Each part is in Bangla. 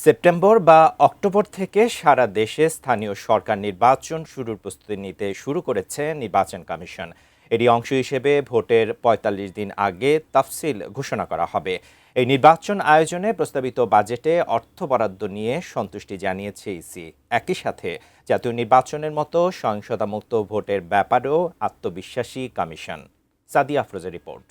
সেপ্টেম্বর বা অক্টোবর থেকে সারা দেশে স্থানীয় সরকার নির্বাচন শুরুর প্রস্তুতি নিতে শুরু করেছে নির্বাচন কমিশন। এরই অংশ হিসেবে ভোটের ৪৫ দিন আগে তফসিল ঘোষণা করা হবে। এই নির্বাচন আয়োজনে প্রস্তাবিত বাজেটে অর্থ বরাদ্দ নিয়ে সন্তুষ্টি জানিয়েছে ইসি। একই সাথে জাতীয় নির্বাচনের মতো সহিংসতামুক্ত ভোটের ব্যাপারেও আত্মবিশ্বাসী কমিশন। সাদিয়া আফরোজের রিপোর্ট।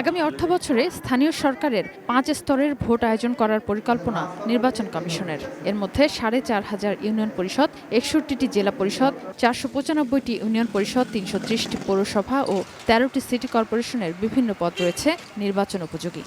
আগামী অর্থবছরে স্থানীয় সরকারের ৫ স্তরের ভোট আয়োজন করার পরিকল্পনা নির্বাচন কমিশনের। এর মধ্যে ৪৫০০ ইউনিয়ন পরিষদ, ৬১টি জেলা পরিষদ, ৪৯৫টি ইউনিয়ন পরিষদ, ৩৩০টি পৌরসভা ও ১৩টি সিটি কর্পোরেশনের বিভিন্ন পদ রয়েছে নির্বাচন উপযোগী।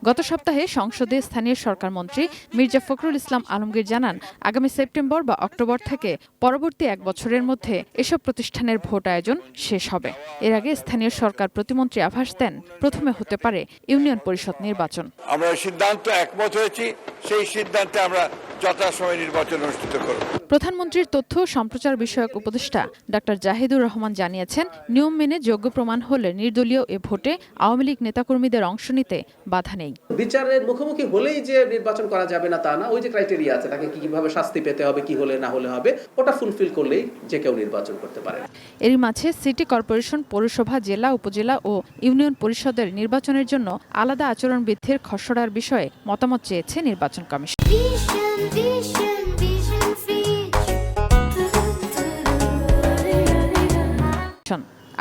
গত সপ্তাহে সংসদে স্থানীয় সরকার মন্ত্রী মির্জা ফখরুল ইসলাম আলমগীর জানান, আগামী সেপ্টেম্বর বা অক্টোবর থেকে পরবর্তী ১ বছরের মধ্যে এসব প্রতিষ্ঠানের ভোট আয়োজন শেষ হবে। এর আগে স্থানীয় সরকার প্রতিমন্ত্রী আভাস দেন, প্রথমে হতে পারে ইউনিয়ন পরিষদ নির্বাচন। আমরা সিদ্ধান্ত একমত হয়েছি, সেই সিদ্ধান্তে আমরা যথাসময়ে নির্বাচন অনুষ্ঠিত করব। প্রধানমন্ত্রীর তথ্য সম্প্রচার বিষয়ক উপদেষ্টা ডাক্তার জাহিদুর রহমান জানিয়েছেন, নিয়ম মেনে যোগ্য প্রমাণ হলে নির্দলীয় এ ভোটে আওয়ামী লীগ নেতাকর্মীদের অংশ নিতে বাধা নেই। বিচারের মুখোমুখি হলেই যে নির্বাচন করা যাবে না তা না, ওই যে ক্রাইটেরিয়া আছে, তাকে কিভাবে শাস্তি পেতে হবে, কি হলে না হলে হবে, ওটা ফুলফিল করলেই যে কেউ নির্বাচন করতে পারে। এরই মাঝে সিটি কর্পোরেশন, পৌরসভা, জেলা, উপজেলা ও ইউনিয়ন পরিষদের নির্বাচনের জন্য আলাদা আচরণবিধির খসড়ার বিষয়ে মতামত চেয়েছে নির্বাচন কমিশন।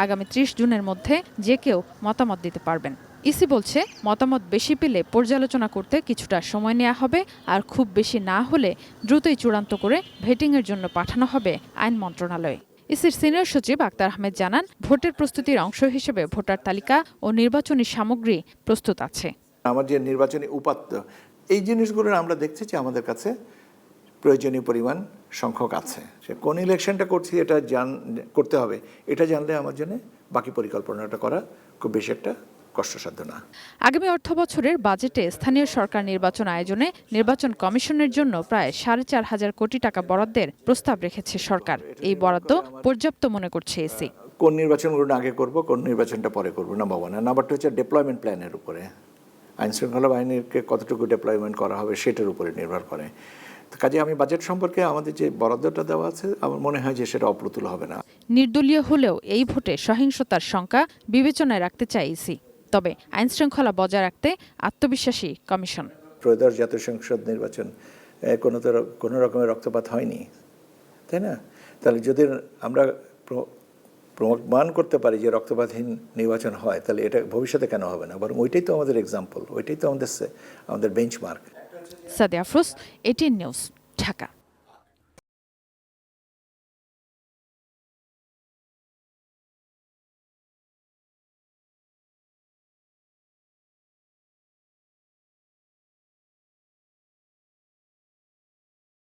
আগামী ৩০ জুনের মধ্যে যে কেউ মতামত দিতে পারবেন। ইসি বলছে, মতামত বেশি পেলে পর্যালোচনা করতে কিছুটা সময় নেওয়া হবে, আর খুব বেশি না হলে দ্রুতই চূড়ান্ত করে ভেটিংয়ের জন্য পাঠানো হবে আইন মন্ত্রণালয়ে। ইসির সিনিয়র সচিব আক্তার আহমেদ জানান, ভোটের প্রস্তুতির অংশ হিসেবে ভোটার তালিকা ও নির্বাচনী সামগ্রী প্রস্তুত আছে। আমার যে নির্বাচনী উপাত্ত, এই জিনিসগুলো আমরা দেখছি যে আমাদের কাছে প্রয়োজনীয় পরিমাণ সংখ্যক আছে। সে কোন ইলেকশনটা করছি এটা করতে হবে, এটা জানলে আমার জন্য বাকি পরিকল্পনাটা করা খুব বেশি একটা কষ্টসাধ্য না। আগামী অর্থবছরের বাজেটে স্থানীয় সরকার নির্বাচন আয়োজনে নির্বাচন কমিশনের জন্য প্রায় ৪৫০০ কোটি টাকা বরাদ্দের প্রস্তাব রেখেছে সরকার। এই বরাদ্দ পর্যাপ্ত মনে করছে ইসি। কোন নির্বাচনগুলো আগে করব, কোন নির্বাচনটা পরে করব, নাম্বার ওয়ান। আর নাম্বার টু হচ্ছে ডেপ্লয়মেন্ট প্ল্যানের উপরে, আইন শৃঙ্খলা বাহিনীকে কতটুকু ডেপ্লয়মেন্ট করা হবে সেটার উপরে নির্ভর করে। কাজে আমি বাজেট সম্পর্কে আমাদের যে বরাদ্দটা দেওয়া আছে, আমার মনে হয় যে সেটা অপ্রতুল হবে না। নির্দলীয় হলেও এই ভোটে সহিংসতার শঙ্কা বিবেচনায় রাখতে চায় ইসি। তবে আইন শৃঙ্খলা বজায় রাখতে আত্মবিশ্বাসী কমিশন। ত্রয়োদশ জাতীয় সংসদ নির্বাচন কোনো রকমের রক্তপাত হয়নি, তাই না? তাহলে যদি আমরা প্রমাণ করতে পারি যে রক্তপাতহীন নির্বাচন হয়, তাহলে এটা ভবিষ্যতে কেন হবে না? বরং ওইটাই তো আমাদের এক্সাম্পল, ওইটাই তো আমাদের বেঞ্চমার্ক। সাদিয়া আফরোজ, 18 নিউজ, ঢাকা।